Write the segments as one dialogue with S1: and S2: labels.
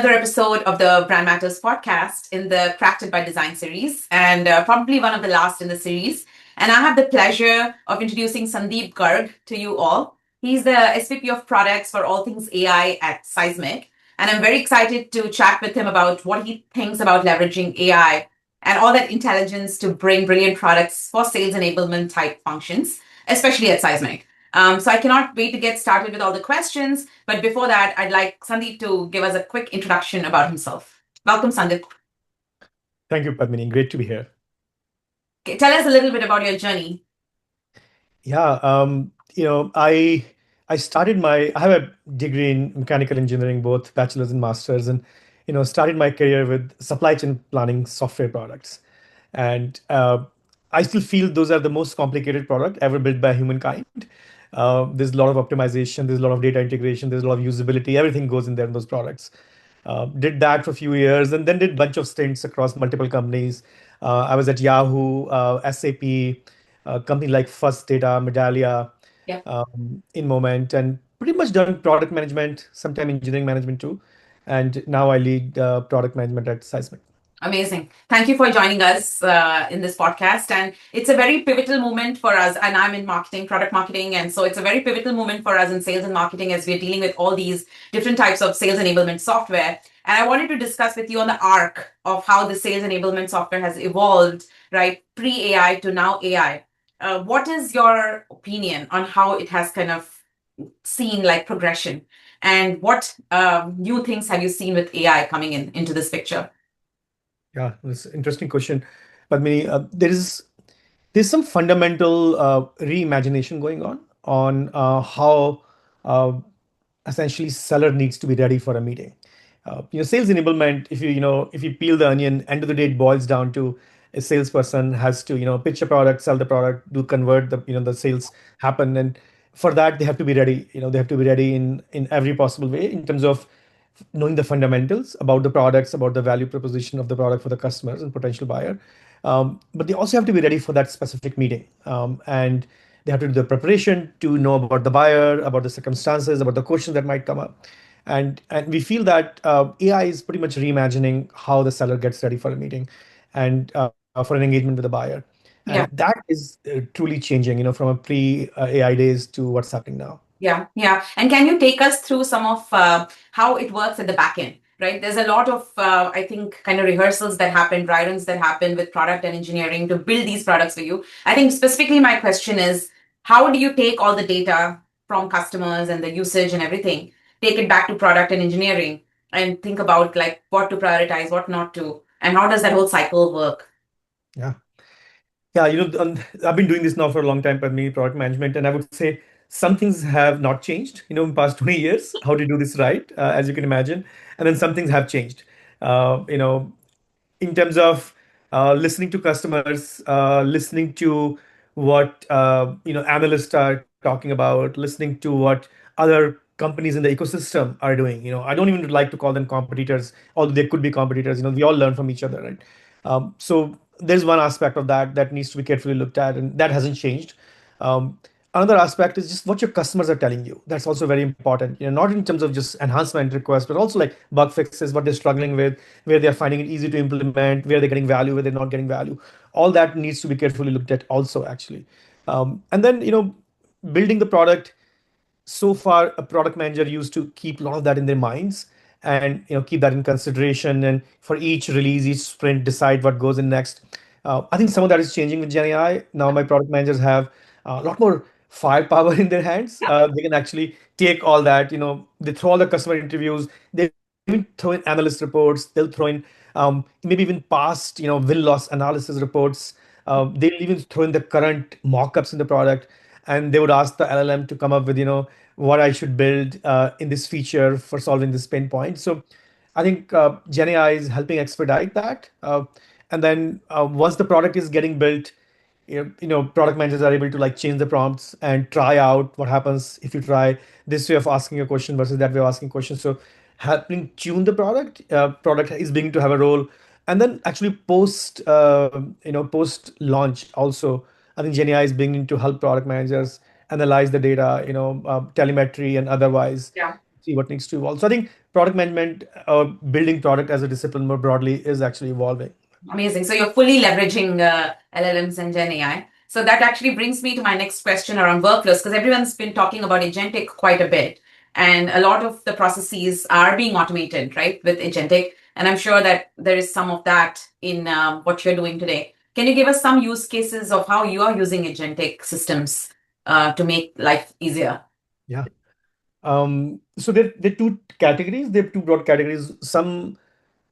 S1: another episode of the Brand Matters podcast in the Crafted by Design series, and probably one of the last in the series. And I have the pleasure of introducing Sandeep Garg to you all. He's the SVP of Products for all things AI at Seismic. And I'm very excited to chat with him about what he thinks about leveraging AI and all that intelligence to bring brilliant products for sales enablement type functions, especially at Seismic. So I cannot wait to get started with all the questions. But before that, I'd like Sandeep to give us a quick introduction about himself. Welcome, Sandeep.
S2: Thank you, Padmini. Great to be here.
S1: Okay, tell us a little bit about your journey.
S2: Yeah, I started I have a degree in mechanical engineering, both bachelor's and master's, and started my career with supply chain planning software products, and I still feel those are the most complicated product ever built by humankind. There's a lot of optimization, there's a lot of data integration, there's a lot of usability, everything goes in there in those products. Did that for a few years and then did a bunch of stints across multiple companies. I was at Yahoo, SAP, company like First Data, Medallia,
S1: Yeah.
S2: in Moment, and pretty much done product management, sometime engineering management too. And now I lead product management at Seismic.
S1: Amazing. Thank you for joining us in this podcast. And it's a very pivotal moment for us. And I'm in marketing, product marketing. And so it's a very pivotal moment for us in sales and marketing as we're dealing with all these different types of sales enablement software. And I wanted to discuss with you on the arc of how the sales enablement software has evolved, right? Pre AI to now AI. What is your opinion on how it has kind of seen like progression? And what new things have you seen with AI coming into this picture?
S2: Yeah, that's an interesting question. But there's some fundamental reimagination going on how uh, essentially seller needs to be ready for a meeting. Sales enablement, if you peel the onion, end of the day, it boils down to a salesperson has to, pitch a product, sell the product, do convert the sales happen. And for that, they have to be ready. They have to be ready in every possible way in terms of knowing the fundamentals about the products, about the value proposition of the product for the customers and potential buyer. But they also have to be ready for that specific meeting. And they have to do the preparation to know about the buyer, about the circumstances, about the questions that might come up. And we feel that AI is pretty much reimagining how the seller gets ready for a meeting and for an engagement with the buyer.
S1: Yeah.
S2: And that is truly changing, from a pre AI days to what's happening now.
S1: Yeah, yeah. And can you take us through some of how it works at the back end, right? There's a lot of, I think, kind of rehearsals that happen, dry runs that happen with product and engineering to build these products for you. I think specifically my question is, how do you take all the data from customers and the usage and everything, take it back to product and engineering and think about like what to prioritize, what not to, and how does that whole cycle work?
S2: Yeah. Yeah, I've been doing this now for a long time, for me, product management, and I would say some things have not changed, in past 20 years, how to do this right, as you can imagine. And then some things have changed. Uh, you know, in terms of listening to customers, listening to what analysts are talking about, listening to what other companies in the ecosystem are doing. I don't even like to call them competitors, although they could be competitors. We all learn from each other, right? So there's one aspect of that needs to be carefully looked at, and that hasn't changed. Um, Another aspect is just what your customers are telling you. That's also very important. Not in terms of just enhancement requests, but also like bug fixes, what they're struggling with, where they're finding it easy to implement, where they're getting value, where they're not getting value. All that needs to be carefully looked at also, actually. And then, building the product. So far, a product manager used to keep a lot of that in their minds and keep that in consideration, and for each release, each sprint, decide what goes in next. I think some of that is changing with Gen AI. Now my product managers have a lot more firepower in their hands. They can actually take all that. They throw all the customer interviews, they even throw in analyst reports, they'll throw in maybe even past win loss analysis reports. They'll even throw in the current mock-ups in the product, and they would ask the LLM to come up with what I should build in this feature for solving this pain point. So I think Gen AI is helping expedite that. And then once the product is getting built, product managers are able to like change the prompts and try out what happens if you try this way of asking a question versus that way of asking questions. So helping tune the product is beginning to have a role. And then actually post launch also, I think Gen AI is beginning to help product managers analyze the data, telemetry and otherwise,
S1: Yeah.
S2: see what needs to evolve. So I think product management, building product as a discipline more broadly, is actually evolving.
S1: Amazing. So you're fully leveraging LLMs and Gen AI. So that actually brings me to my next question around workflows, because everyone's been talking about agentic quite a bit. And a lot of the processes are being automated, right, with agentic. And I'm sure that there is some of that in what you're doing today. Can you give us some use cases of how you are using agentic systems to make life easier?
S2: Yeah. So there are two categories. There are two broad categories. Some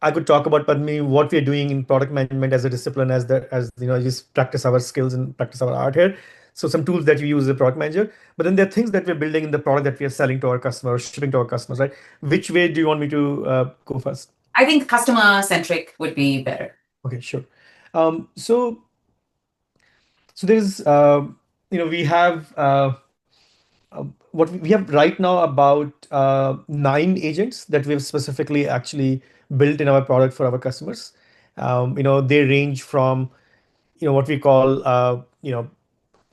S2: I could talk about, Padmi, what we're doing in product management as a discipline, as you know, just practice our skills and practice our art here. So some tools that we use as a product manager, but then there are things that we're building in the product that we are selling to our customers, shipping to our customers, right? Which way do you want me to go first?
S1: I think customer centric would be better.
S2: Okay, sure. So there's we have what we have right now about 9 agents that we've specifically actually built in our product for our customers. They range from what we call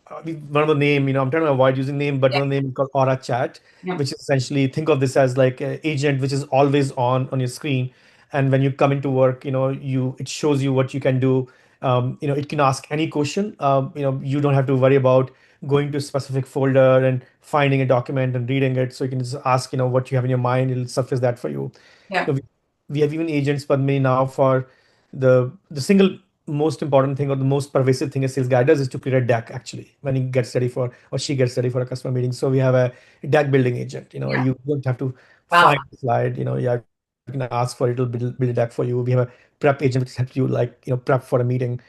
S2: one of the name, I'm trying to avoid using name, but
S1: Yeah.
S2: one of the name is called Aura Chat,
S1: Yeah.
S2: which is essentially, think of this as like an agent which is always on your screen. And when you come into work, it shows you what you can do. It can ask any question. You don't have to worry about going to a specific folder and finding a document and reading it. So you can just ask, what you have in your mind. It'll surface that for you.
S1: Yeah.
S2: You know, we have even agents, Padmi, now for the single most important thing or the most pervasive thing a sales guy does is to create a deck actually when he gets ready for or she gets ready for a customer meeting. So we have a deck building agent.
S1: Yeah.
S2: You don't have to
S1: Wow.
S2: find the slide. Yeah, you can ask for it, it'll build a deck for you. We have a prep agent which helps you like prep for a meeting.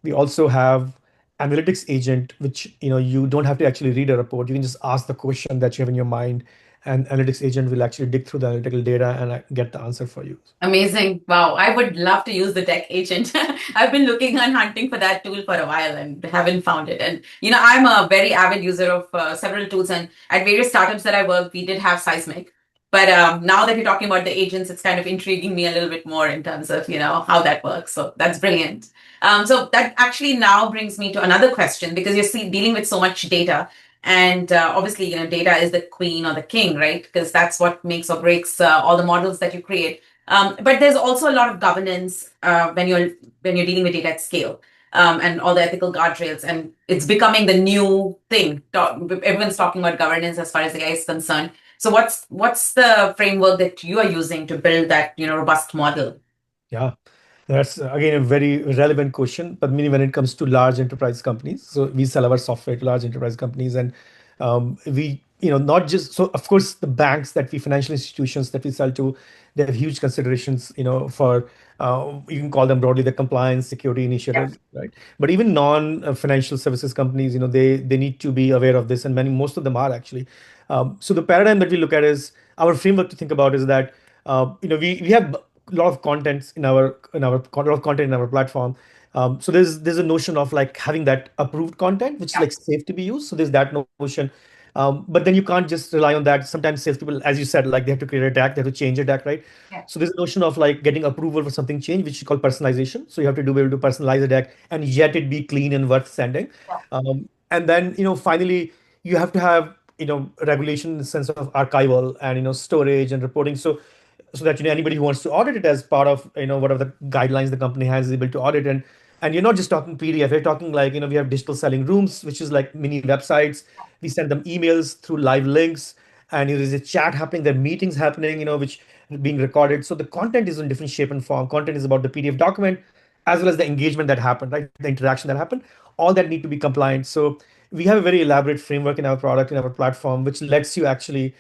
S2: We also have analytics agent which you don't have to actually read a report. You can just ask the question that you have in your mind, and analytics agent will actually dig through the analytical data and get the answer for you.
S1: Amazing. Wow. I would love to use the tech agent. I've been looking and hunting for that tool for a while and haven't found it. And, I'm a very avid user of several tools. And at various startups that I worked, we did have Seismic. But now that you're talking about the agents, it's kind of intriguing me a little bit more in terms of, how that works. So that's brilliant. So that actually now brings me to another question, because you're dealing with so much data. And obviously, data is the queen or the king, right? Because that's what makes or breaks all the models that you create. But there's also a lot of governance when you're dealing with data at scale, and all the ethical guardrails, and it's becoming the new thing. Everyone's talking about governance as far as AI is concerned. So what's the framework that you are using to build that robust model?
S2: Yeah. That's again a very relevant question, but mainly when it comes to large enterprise companies. So we sell our software to large enterprise companies, and we, not just so of course the banks that we financial institutions that we sell to, they have huge considerations, for you can call them broadly the compliance security
S1: Yeah.
S2: initiatives, right? But even non-financial services companies, they need to be aware of this, and most of them are actually. So the paradigm that we look at is our framework to think about is that we have a lot of contents a lot of content in our platform. So there's a notion of like having that approved content which is
S1: Yeah.
S2: like safe to be used. So there's that notion. But then you can't just rely on that. Sometimes salespeople, as you said, like they have to create a deck, they have to change a deck, right?
S1: Yeah.
S2: So there's a notion of like getting approval for something change, which is called personalization. So you have to be able to personalize a deck and yet it be clean and worth sending. And then finally you have to have regulation in the sense of archival and storage and reporting. So that anybody who wants to audit it as part of whatever the guidelines the company has is able to audit. And you're not just talking PDF, you're talking like we have digital selling rooms, which is like mini websites. We send them emails through live links, and there's a chat happening, there are meetings happening, which are being recorded. So the content is in different shape and form. Content is about the PDF document as well as the engagement that happened, right? The interaction that happened, all that need to be compliant. So we have a very elaborate framework in our product, in our platform, which lets you actually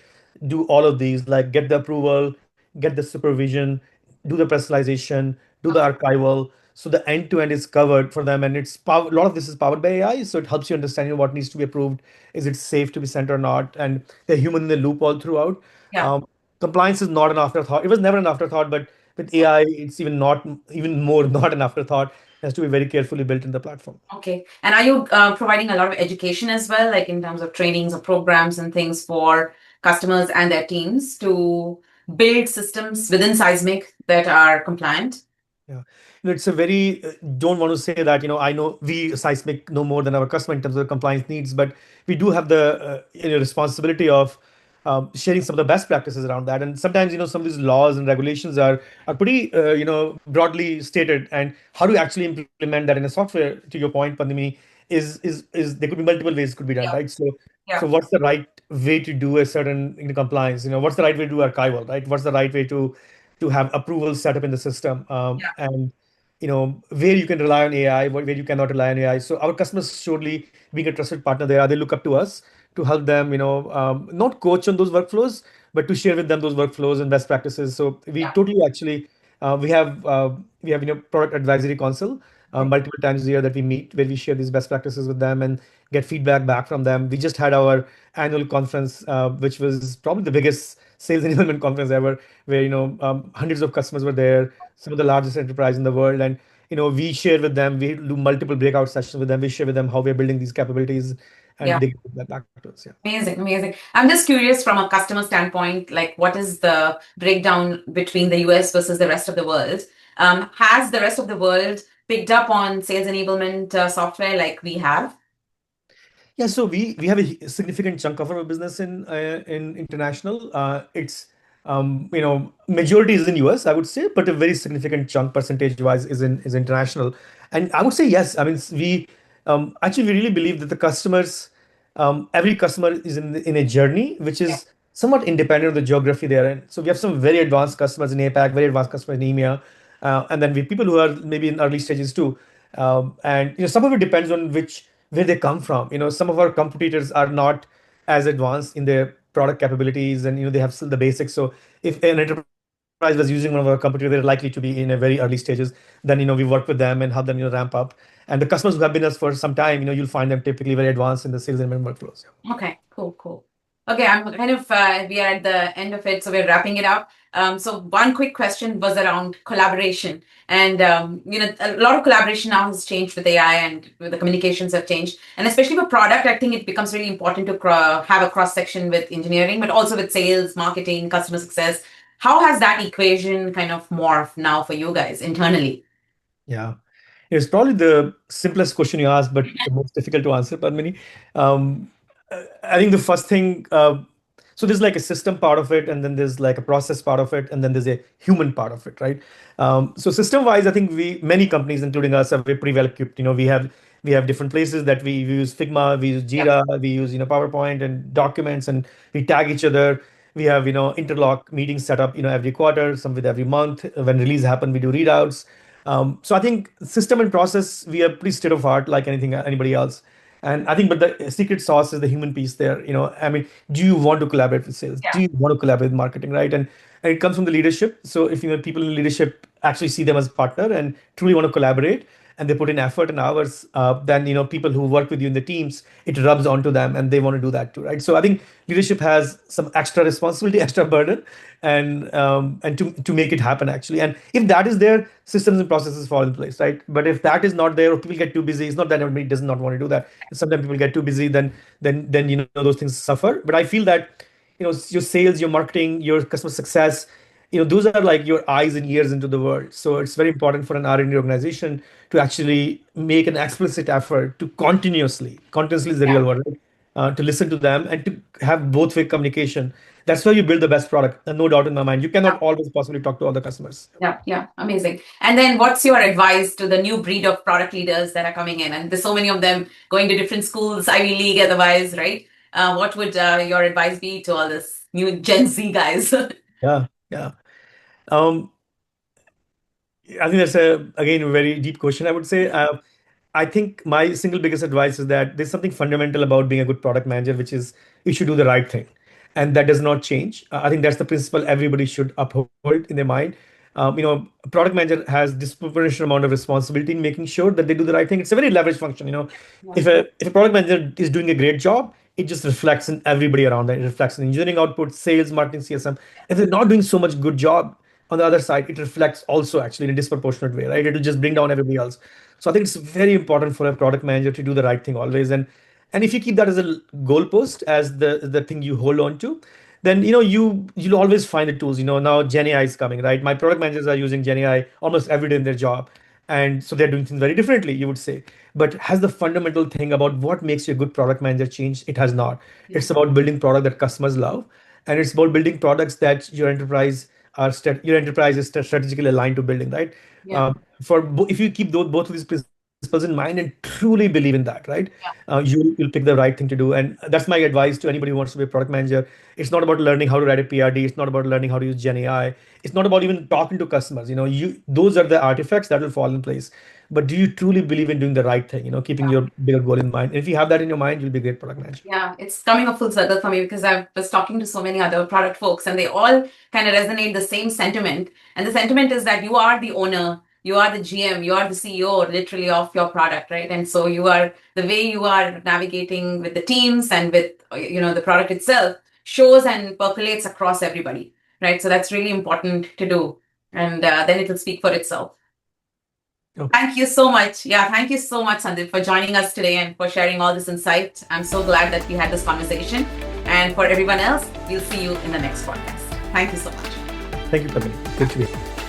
S2: do all of these, like get the approval, get the supervision, do the personalization, do the archival. So the end to end is covered for them, and a lot of this is powered by AI. So it helps you understand what needs to be approved, is it safe to be sent or not, and they're human in the loop all throughout.
S1: Yeah.
S2: Compliance is not an afterthought. It was never an afterthought, but with AI, it's even more not an afterthought. It has to be very carefully built in the platform.
S1: Okay. And are you providing a lot of education as well, like in terms of trainings or programs and things for customers and their teams to build systems within Seismic that are compliant?
S2: Yeah. It's a very, don't want to say that, I know we Seismic know more than our customer in terms of compliance needs, but we do have the responsibility of sharing some of the best practices around that. And sometimes, some of these laws and regulations are pretty, broadly stated. And how do you actually implement that in a software? To your point, Pandini, is there could be multiple ways it could be done,
S1: Yeah.
S2: right? So
S1: Yeah.
S2: what's the right way to do a certain compliance? What's the right way to do archival, right? What's the right way to have approval set up in the system,
S1: Yeah.
S2: and where you can rely on AI, where you cannot rely on AI. So our customers surely being a trusted partner there, they look up to us to help them, not coach on those workflows, but to share with them those workflows and best practices. So we
S1: Yeah.
S2: totally actually we have product advisory council
S1: Right.
S2: multiple times a year that we meet where we share these best practices with them and get feedback back from them. We just had our annual conference, which was probably the biggest sales enablement conference ever, where hundreds of customers were there, some of the largest enterprise in the world, and we share with them. We do multiple breakout sessions with them. We share with them how we're building these capabilities, and
S1: Yeah.
S2: they give that back to us. Yeah.
S1: Amazing, amazing. I'm just curious from a customer standpoint, like what is the breakdown between the US versus the rest of the world? Has the rest of the world picked up on sales enablement software like we have?
S2: Yeah, so we have a significant chunk of our business in international. It's majority is in US, I would say, but a very significant chunk percentage wise is international. And I would say yes. I mean, we actually we really believe that the customers, every customer is in a journey which
S1: Yeah.
S2: is somewhat independent of the geography they're in. So we have some very advanced customers in APAC, very advanced customers in EMEA, and then we people who are maybe in early stages too. And some of it depends on which where they come from. Some of our competitors are not as advanced in their product capabilities, and they have still the basics. So if an enterprise was using one of our competitors, they're likely to be in a very early stages. Then we work with them and help them ramp up. And the customers who have been with us for some time, you'll find them typically very advanced in the sales and workflows.
S1: Okay, cool, cool. Okay, I'm kind of, we are at the end of it, so we're wrapping it up. So one quick question was around collaboration. And, a lot of collaboration now has changed with AI and with the communications have changed. And especially for product, I think it becomes really important to have a cross section with engineering, but also with sales, marketing, customer success. How has that equation kind of morphed now for you guys internally?
S2: Yeah. It's probably the simplest question you asked, but the most difficult to answer, Padmini. I think the first thing, so there's like a system part of it, and then there's like a process part of it, and then there's a human part of it, right? So system-wise, I think many companies, including us, are pretty well equipped. We have different places that we use Figma, we use
S1: Yeah,
S2: Jira, we use PowerPoint and documents, and we tag each other. We have interlock meetings set up every quarter, some with every month. When release happen, we do readouts. So I think system and process, we are pretty state of art like anything anybody else. And I think, but the secret sauce is the human piece there. I mean, do you want to collaborate with sales?
S1: yeah,
S2: Do you want to collaborate with marketing, right? And it comes from the leadership. So if people in leadership actually see them as a partner and truly want to collaborate, and they put in effort and hours, then people who work with you in the teams, it rubs onto them, and they want to do that too, right? So I think leadership has some extra responsibility, extra burden, and to make it happen actually. And if that is there, systems and processes fall in place, right? But if that is not there, or people get too busy, it's not that everybody does not want to do that. Sometimes people get too busy, then those things suffer. But I feel that your sales, your marketing, your customer success, those are like your eyes and ears into the world. So it's very important for an R&D organization to actually make an explicit effort to continuously is the
S1: yeah.
S2: real word, right? To listen to them and to have both way communication. That's how you build the best product, and no doubt in my mind. You cannot always possibly talk to all the customers.
S1: Yeah, yeah, amazing. And then what's your advice to the new breed of product leaders that are coming in? And there's so many of them going to different schools, Ivy League otherwise, right? What would your advice be to all this new Gen Z guys?
S2: Yeah, yeah. Um, I think that's again a very deep question. I would say. I think my single biggest advice is that there's something fundamental about being a good product manager, which is you should do the right thing, and that does not change. I think that's the principle everybody should uphold in their mind. A product manager has disproportionate amount of responsibility in making sure that they do the right thing. It's a very leveraged function.
S1: Yeah,
S2: If a product manager is doing a great job, it just reflects in everybody around that. It reflects in engineering output, sales, marketing, CSM. If they're not doing so much good job on the other side, it reflects also actually in a disproportionate way, right? It'll just bring down everybody else. So I think it's very important for a product manager to do the right thing always. And if you keep that as a goalpost, as the thing you hold on to, then you'll always find the tools. Now Gen AI is coming, right? My product managers are using Gen AI almost every day in their job. And so they're doing things very differently, you would say. But has the fundamental thing about what makes you a good product manager changed? It has not.
S1: yeah,
S2: It's about building product that customers love. and it's about building products that your enterprise is strategically aligned to building, right?
S1: Yeah.
S2: If you keep both of these principles in mind and truly believe in that, right,
S1: Yeah.
S2: you'll pick the right thing to do. And that's my advice to anybody who wants to be a product manager. It's not about learning how to write a PRD. It's not about learning how to use Gen AI. It's not about even talking to customers. Those are the artifacts that will fall in place. But do you truly believe in doing the right thing? Keeping your bigger goal in mind. And if you have that in your mind, you'll be a great product manager.
S1: Yeah, it's coming a full circle for me because I was talking to so many other product folks and they all kind of resonate the same sentiment. And the sentiment is that you are the owner, you are the GM, you are the CEO literally of your product, right? And so the way you are navigating with the teams and with, the product itself shows and percolates across everybody, right? So that's really important to do. And then it will speak for itself. Thank you so much. Yeah, thank you so much, Sandeep, for joining us today and for sharing all this insight. I'm so glad that we had this conversation. And for everyone else, we'll see you in the next podcast. Thank you so much.
S2: Thank you, Padmini. Good to be here.